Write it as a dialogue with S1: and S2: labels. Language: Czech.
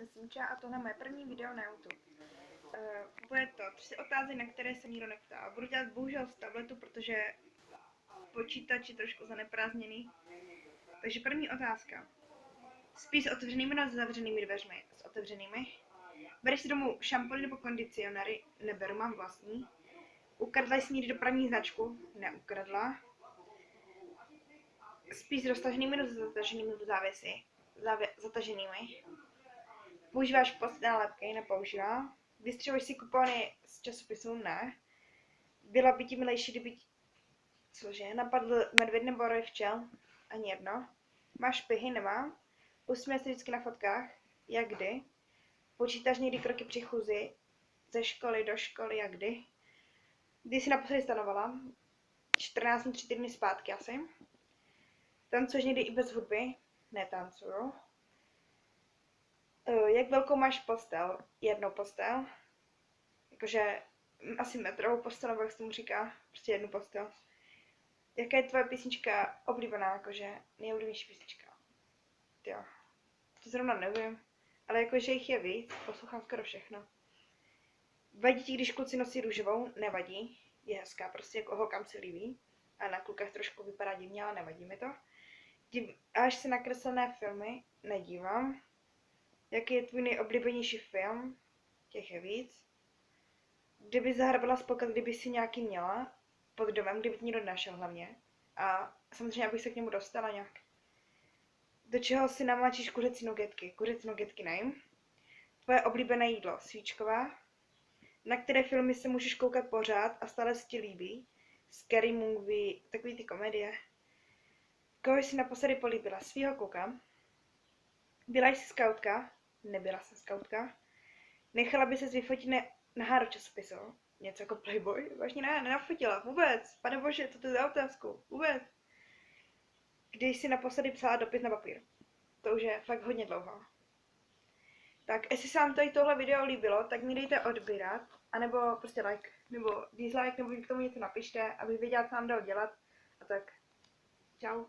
S1: jsem Simča a tohle je moje první video na YouTube. Bude to 3 otázky, na které se nikdo neptá. Budu dělat bohužel z tabletu, protože počítač je trošku zaneprázdněný. Takže první otázka. Spíš s otevřenými nebo s zavřenými dveřmi? S otevřenými. Bereš si domů šampony nebo kondicionéry? Neberu, mám vlastní. Ukradla jsi někdy dopravní značku? Neukradla. Spíš s roztaženými nebo zataženými závěsy? Zataženými. Používáš postní nálepky? Nepoužívám. Vystřeluješ si kupony z časopisů? Ne. Byla by ti milejší, kdyby napadl medvěd nebo roj včel? Ani jedno. Máš špihy? Nemám. Usměješ se vždycky na fotkách? Jak kdy? Počítáš někdy kroky při chůzi? Ze školy do školy? Jak kdy? Kdy jsi naposledy stanovala? 14 dní, 3 týdny zpátky asi. Tancuješ někdy i bez hudby? Netancuju. Jak velkou máš postel? Jednou postel. Jakože asi metrovou postel, nebo jak se tomu říká. Prostě jednu postel. Jaká je tvoje písnička oblíbená, jakože nejoblíbenější písnička? Jo. To zrovna nevím. Ale jakože jich je víc, poslouchám skoro všechno. Vadí ti, když kluci nosí růžovou? Nevadí. Je hezká, prostě jako holkám se líbí. A na klukách trošku vypadá divně, ale nevadí mi to. Díváš se na kreslené filmy? Nedívám. Jaký je tvůj nejoblíbenější film? Těch je víc. Kdyby zahrabala spokat, kdyby si nějaký měla? Pod domem, kdyby tě někdo nenašel hlavně. A samozřejmě, abych se k němu dostala nějak. Do čeho si namláčíš kuřecí nugetky? Kuřecí nugetky nejím. Tvoje oblíbené jídlo? Svíčková. Na které filmy se můžeš koukat pořád a stále se ti líbí? Scary movie, takový ty komedie. Koho jsi naposledy políbila? Svýho kluka. Byla jsi skautka? Nebyla jsem skautka. Nechala by ses vyfotit na háru časopisu? Něco jako Playboy? Vážně ne, nenafotila, vůbec. Pane bože, co to je za otázku? Vůbec. Když jsi naposledy psala dopis na papír? To už je fakt hodně dlouho. Tak, jestli se vám tady tohle video líbilo, tak mi dejte odbírat, anebo prostě like, nebo dislike, nebo k tomu něco napište, abych věděla, co mám dál dělat. A tak, čau.